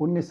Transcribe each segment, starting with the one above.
19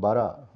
12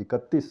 31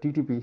TTP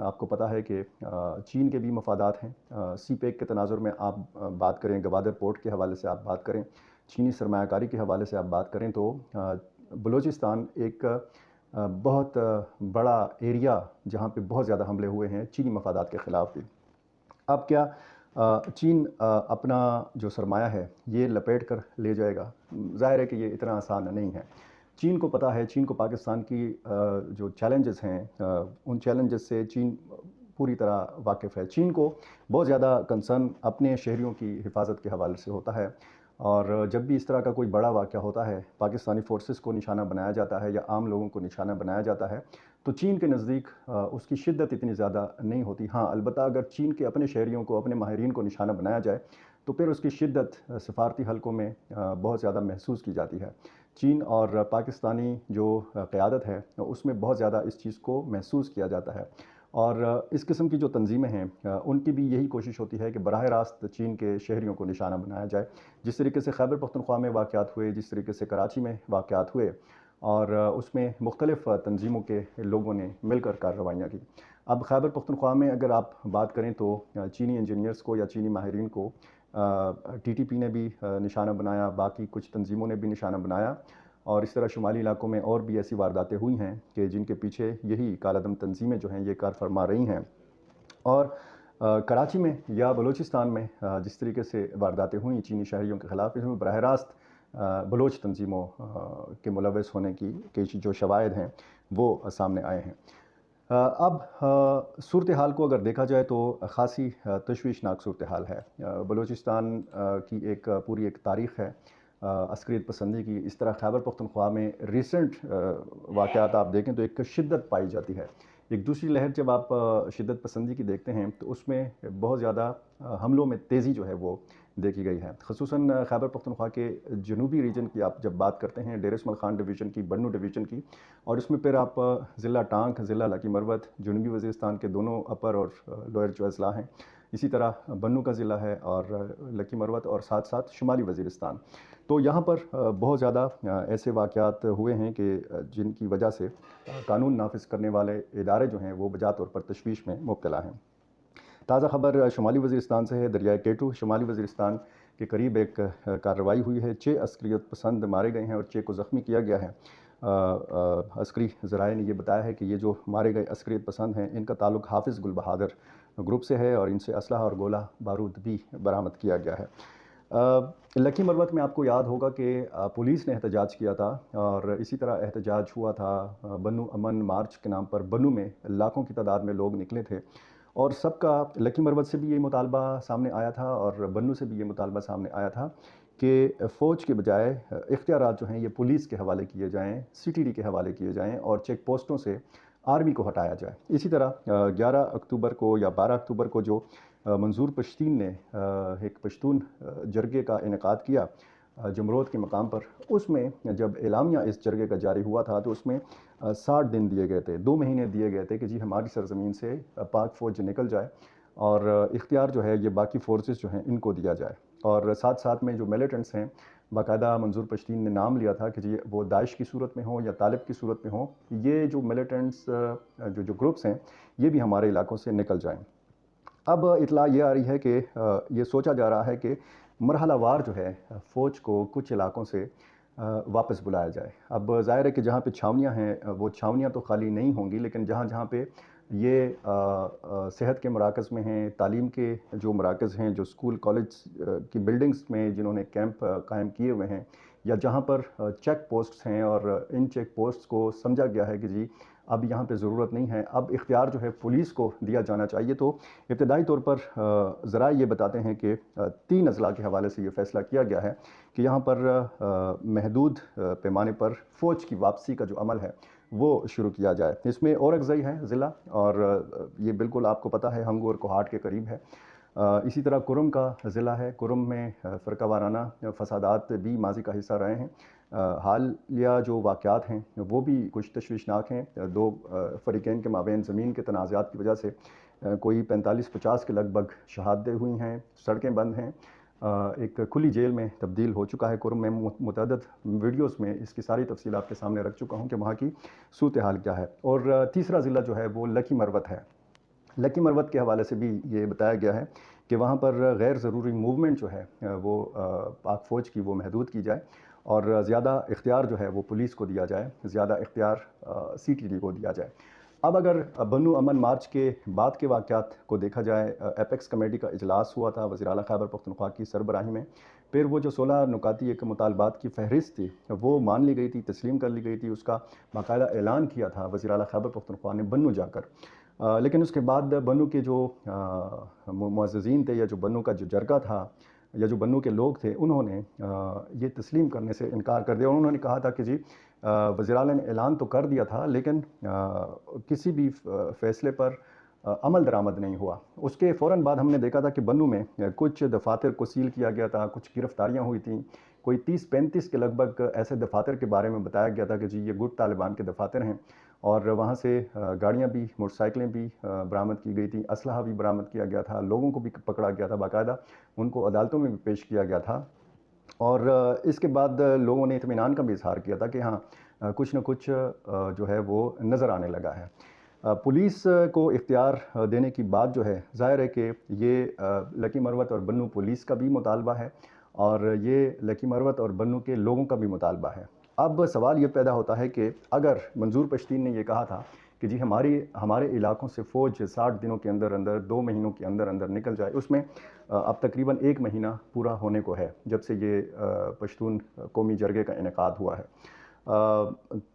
آپ کو پتہ ہے کہ چین کے بھی مفادات ہیں. سی پیک کے تناظر میں آپ بات کریں، گوادر پورٹ کے حوالے سے آپ بات کریں، چینی سرمایہ کاری کے حوالے سے آپ بات کریں، تو بلوچستان ایک بہت بڑا ایریا جہاں پہ بہت زیادہ حملے ہوئے ہیں چینی مفادات کے خلاف بھی. اب کیا چین اپنا جو سرمایہ ہے یہ لپیٹ کر لے جائے گا؟ ظاہر ہے کہ یہ اتنا آسان نہیں ہے. چین کو پتہ ہے، چین کو پاکستان کی جو چیلنجز ہیں ان چیلنجز سے چین پوری طرح واقف ہے. چین کو بہت زیادہ کنسرن اپنے شہریوں کی حفاظت کے حوالے سے ہوتا ہے، اور جب بھی اس طرح کا کوئی بڑا واقعہ ہوتا ہے، پاکستانی فورسز کو نشانہ بنایا جاتا ہے یا عام لوگوں کو نشانہ بنایا جاتا ہے، تو چین کے نزدیک اس کی شدت اتنی زیادہ نہیں ہوتی. ہاں البتہ اگر چین کے اپنے شہریوں کو، اپنے ماہرین کو نشانہ بنایا جائے تو پھر اس کی شدت سفارتی حلقوں میں بہت زیادہ محسوس کی جاتی ہے. چین اور پاکستانی جو قیادت ہے اس میں بہت زیادہ اس چیز کو محسوس کیا جاتا ہے، اور اس قسم کی جو تنظیمیں ہیں ان کی بھی یہی کوشش ہوتی ہے کہ براہ راست چین کے شہریوں کو نشانہ بنایا جائے. جس طریقے سے خیبر پختونخوا میں واقعات ہوئے، جس طریقے سے کراچی میں واقعات ہوئے، اور اس میں مختلف تنظیموں کے لوگوں نے مل کر کارروائیاں کی. اب خیبر پختونخوا میں اگر آپ بات کریں تو چینی انجینئرز کو یا چینی ماہرین کو ٹی ٹی پی نے بھی نشانہ بنایا، باقی کچھ تنظیموں نے بھی نشانہ بنایا، اور اس طرح شمالی علاقوں میں اور بھی ایسی وارداتیں ہوئی ہیں کہ جن کے پیچھے یہی کالعدم تنظیمیں جو ہیں یہ کار فرما رہی ہیں. اور کراچی میں یا بلوچستان میں جس طریقے سے وارداتیں ہوئیں چینی شہریوں کے خلاف، اس میں براہ راست بلوچ تنظیموں کے ملوث ہونے کی جو شواہد ہیں وہ سامنے آئے ہیں. اب صورتحال کو اگر دیکھا جائے تو خاصی تشویشناک صورتحال ہے. بلوچستان کی پوری ایک تاریخ ہے عسکریت پسندی کی. اس طرح خیبر پختونخوا میں ریسنٹ واقعات آپ دیکھیں تو ایک شدت پائی جاتی ہے. ایک دوسری لہر جب آپ شدت پسندی کی دیکھتے ہیں تو اس میں بہت زیادہ حملوں میں تیزی جو ہے وہ دیکھی گئی ہے. خصوصاً خیبر پختونخوا کے جنوبی ریجن کی آپ جب بات کرتے ہیں، ڈیر اسماعیل خان ڈویژن کی، بنو ڈویژن کی، اور اس میں پھر آپ ضلع ٹانک، ضلع لکی مروت، جنوبی وزیرستان کے دونوں اپر اور لوئر جو اضلاع ہیں، اسی طرح بنو کا ضلع ہے اور لکی مروت، اور ساتھ ساتھ شمالی وزیرستان. تو یہاں پر بہت زیادہ ایسے واقعات ہوئے ہیں کہ جن کی وجہ سے قانون نافذ کرنے والے ادارے جو ہیں وہ بجا طور پر تشویش میں مبتلا ہیں. تازہ خبر شمالی وزیرستان سے ہے. دریائے کیٹو شمالی وزیرستان کے قریب ایک کارروائی ہوئی ہے. 6 عسکریت پسند مارے گئے ہیں اور 6 کو زخمی کیا گیا ہے. عسکری ذرائع نے یہ بتایا ہے کہ یہ جو مارے گئے عسکریت پسند ہیں ان کا تعلق حافظ گل بہادر گروپ سے ہے، اور ان سے اسلحہ اور گولہ بارود بھی برآمد کیا گیا ہے. لکی مروت میں آپ کو یاد ہوگا کہ پولیس نے احتجاج کیا تھا، اور اسی طرح احتجاج ہوا تھا بنو امن مارچ کے نام پر. بنو میں لاکھوں کی تعداد میں لوگ نکلے تھے، اور سب کا لکی مروت سے بھی یہ مطالبہ سامنے آیا تھا اور بنو سے بھی یہ مطالبہ سامنے آیا تھا کہ فوج کے بجائے اختیارات جو ہیں یہ پولیس کے حوالے کیے جائیں، سی ٹی ڈی کے حوالے کیے جائیں، اور چیک پوسٹوں سے آرمی کو ہٹایا جائے. اسی طرح 11 اکتوبر کو یا 12 اکتوبر کو جو منظور پشتین نے ایک پشتون جرگے کا انعقاد کیا جمرود کے مقام پر، اس میں جب اعلامیہ اس جرگے کا جاری ہوا تھا تو اس میں 60 دن دیے گئے تھے، 2 مہینے دیے گئے تھے کہ جی ہماری سرزمین سے پاک فوج نکل جائے اور اختیار جو ہے یہ باقی فورسز جو ہیں ان کو دیا جائے. اور ساتھ ساتھ میں جو ملیٹنٹس ہیں باقاعدہ منظور پشتین نے نام لیا تھا کہ جی وہ داعش کی صورت میں ہوں یا طالب کی صورت میں ہوں، یہ جو ملیٹنٹس جو گروپس ہیں یہ بھی ہمارے علاقوں سے نکل جائیں. اب اطلاع یہ آ رہی ہے کہ یہ سوچا جا رہا ہے کہ مرحلہ وار جو ہے فوج کو کچھ علاقوں سے واپس بلایا جائے. اب ظاہر ہے کہ جہاں پہ چھاونیاں ہیں وہ چھاونیاں تو خالی نہیں ہوں گی، لیکن جہاں جہاں پہ یہ صحت کے مراکز میں ہیں، تعلیم کے جو مراکز ہیں، جو اسکول کالج کی بلڈنگز میں جنہوں نے کیمپ قائم کیے ہوئے ہیں، یا جہاں پر چیک پوسٹس ہیں اور ان چیک پوسٹس کو سمجھا گیا ہے کہ جی اب یہاں پہ ضرورت نہیں ہے، اب اختیار جو ہے پولیس کو دیا جانا چاہیے. تو ابتدائی طور پر ذرائع یہ بتاتے ہیں کہ 3 اضلاع کے حوالے سے یہ فیصلہ کیا گیا ہے کہ یہاں پر محدود پیمانے پر فوج کی واپسی کا جو عمل ہے وہ شروع کیا جائے. اس میں اورکزئی ہے ضلع، اور یہ بالکل آپ کو پتہ ہے ہنگو اور کوہاٹ کے قریب ہے. اسی طرح کرم کا ضلع ہے. کرم میں فرقہ وارانہ فسادات بھی ماضی کا حصہ رہے ہیں. حالیہ جو واقعات ہیں وہ بھی کچھ تشویشناک ہیں. 2 فریقین کے مابین زمین کے تنازعات کی وجہ سے کوئی 45-50 کے لگ بھگ شہادتیں ہوئی ہیں، سڑکیں بند ہیں. ایک کھلی جیل میں تبدیل ہو چکا ہے کرم۔ میں متعدد ویڈیوز میں اس کی ساری تفصیل آپ کے سامنے رکھ چکا ہوں کہ وہاں کی صورتحال کیا ہے۔ اور تیسرا ضلع جو ہے وہ لکی مروت ہے۔ لکی مروت کے حوالے سے بھی یہ بتایا گیا ہے کہ وہاں پر غیر ضروری موومنٹ جو ہے وہ پاک فوج کی وہ محدود کی جائے، اور زیادہ اختیار جو ہے وہ پولیس کو دیا جائے، زیادہ اختیار CTD کو دیا جائے۔ اب اگر بنو امن مارچ کے بعد کے واقعات کو دیکھا جائے، ایپیکس کمیٹی کا اجلاس ہوا تھا وزیر اعلیٰ خیبر پختونخوا کی سربراہی میں۔ پھر وہ جو 16 نکاتی ایک مطالبات کی فہرست تھی وہ مان لی گئی تھی، تسلیم کر لی گئی تھی۔ اس کا باقاعدہ اعلان کیا تھا وزیر اعلیٰ خیبر پختونخوا نے بنو جا کر، لیکن اس کے بعد بنو کے جو معززین تھے، یا جو بنو کا جو جرگہ تھا، یا جو بنو کے لوگ تھے، انہوں نے یہ تسلیم کرنے سے انکار کر دیا۔ اور انہوں نے کہا تھا کہ جی وزیر اعلیٰ نے اعلان تو کر دیا تھا، لیکن کسی بھی فیصلے پر عمل درآمد نہیں ہوا۔ اس کے فوراً بعد ہم نے دیکھا تھا کہ بنو میں کچھ دفاتر کو سیل کیا گیا تھا، کچھ گرفتاریاں ہوئی تھیں، کوئی 30-35 کے لگ بھگ ایسے دفاتر کے بارے میں بتایا گیا تھا کہ جی یہ گٹ طالبان کے دفاتر ہیں، اور وہاں سے گاڑیاں بھی، موٹر سائیکلیں بھی برآمد کی گئی تھیں، اسلحہ بھی برآمد کیا گیا تھا، لوگوں کو بھی پکڑا گیا تھا، باقاعدہ ان کو عدالتوں میں بھی پیش کیا گیا تھا۔ اور اس کے بعد لوگوں نے اطمینان کا بھی اظہار کیا تھا کہ ہاں کچھ نہ کچھ جو ہے وہ نظر آنے لگا ہے۔ پولیس کو اختیار دینے کی بات جو ہے، ظاہر ہے کہ یہ لکی مروت اور بنو پولیس کا بھی مطالبہ ہے، اور یہ لکی مروت اور بنو کے لوگوں کا بھی مطالبہ ہے۔ اب سوال یہ پیدا ہوتا ہے کہ اگر منظور پشتین نے یہ کہا تھا کہ جی ہمارے علاقوں سے فوج 60 دنوں کے اندر اندر، 2 مہینوں کے اندر اندر نکل جائے، اس میں اب تقریباً 1 مہینہ پورا ہونے کو ہے جب سے یہ پشتون قومی جرگے کا انعقاد ہوا ہے۔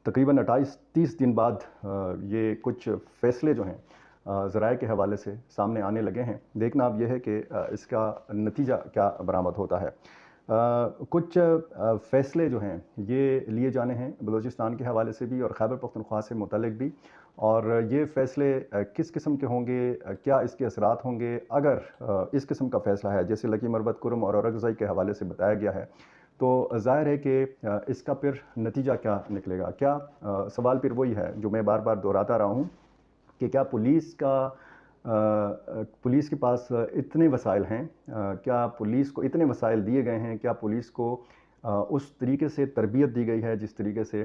تقریباً 28-30 دن بعد یہ کچھ فیصلے جو ہیں ذرائع کے حوالے سے سامنے آنے لگے ہیں۔ دیکھنا اب یہ ہے کہ اس کا نتیجہ کیا برآمد ہوتا ہے۔ کچھ فیصلے جو ہیں یہ لیے جانے ہیں بلوچستان کے حوالے سے بھی اور خیبر پختونخوا سے متعلق بھی، اور یہ فیصلے کس قسم کے ہوں گے، کیا اس کے اثرات ہوں گے۔ اگر اس قسم کا فیصلہ ہے جیسے لکی مروت، کرم اور اورکزئی کے حوالے سے بتایا گیا ہے، تو ظاہر ہے کہ اس کا پھر نتیجہ کیا نکلے گا۔ کیا سوال پھر وہی ہے جو میں بار بار دہراتا رہا ہوں کہ کیا پولیس کے پاس اتنے وسائل ہیں، کیا پولیس کو اتنے وسائل دیے گئے ہیں، کیا پولیس کو اس طریقے سے تربیت دی گئی ہے جس طریقے سے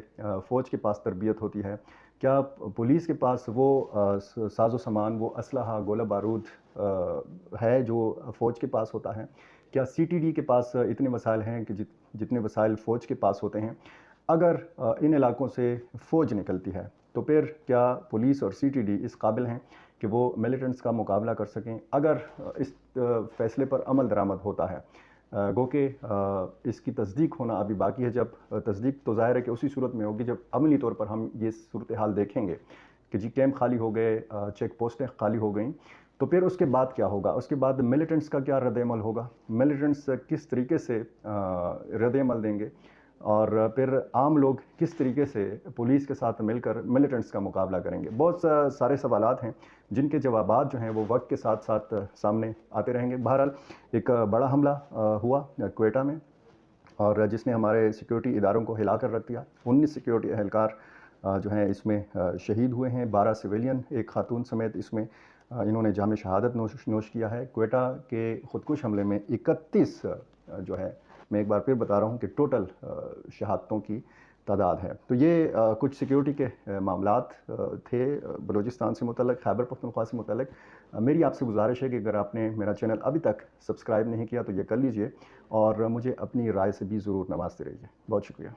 فوج کے پاس تربیت ہوتی ہے، کیا پولیس کے پاس وہ ساز و سامان، وہ اسلحہ، گولہ بارود ہے جو فوج کے پاس ہوتا ہے، کیا CTD کے پاس اتنے وسائل ہیں کہ جتنے وسائل فوج کے پاس ہوتے ہیں۔ اگر ان علاقوں سے فوج نکلتی ہے تو پھر کیا پولیس اور CTD اس قابل ہیں کہ وہ ملیٹنٹس کا مقابلہ کر سکیں؟ اگر اس فیصلے پر عمل درآمد ہوتا ہے، گو کہ اس کی تصدیق ہونا ابھی باقی ہے۔ جب تصدیق تو ظاہر ہے کہ اسی صورت میں ہوگی جب عملی طور پر ہم یہ صورتحال دیکھیں گے کہ جی کیمپ خالی ہو گئے، چیک پوسٹیں خالی ہو گئیں، تو پھر اس کے بعد کیا ہوگا؟ اس کے بعد ملیٹنٹس کا کیا رد عمل ہوگا؟ ملیٹنٹس کس طریقے سے رد عمل دیں گے، اور پھر عام لوگ کس طریقے سے پولیس کے ساتھ مل کر ملیٹنٹس کا مقابلہ کریں گے؟ بہت سارے سوالات ہیں جن کے جوابات جو ہیں وہ وقت کے ساتھ ساتھ سامنے آتے رہیں گے۔ بہرحال ایک بڑا حملہ ہوا کوئٹہ میں، اور جس نے ہمارے سیکیورٹی اداروں کو ہلا کر رکھ دیا۔ 19 سیکیورٹی اہلکار جو ہیں اس میں شہید ہوئے ہیں، 12 سویلین، ایک خاتون سمیت اس میں انہوں نے جام شہادت نوش کیا ہے۔ کوئٹہ کے خودکش حملے میں 31 جو ہے، میں ایک بار پھر بتا رہا ہوں کہ ٹوٹل شہادتوں کی تعداد ہے۔ تو یہ کچھ سیکیورٹی کے معاملات تھے بلوچستان سے متعلق، خیبر پختونخوا سے متعلق۔ میری آپ سے گزارش ہے کہ اگر آپ نے میرا چینل ابھی تک سبسکرائب نہیں کیا تو یہ کر لیجئے، اور مجھے اپنی رائے سے بھی ضرور نوازتے رہیے۔ بہت شکریہ۔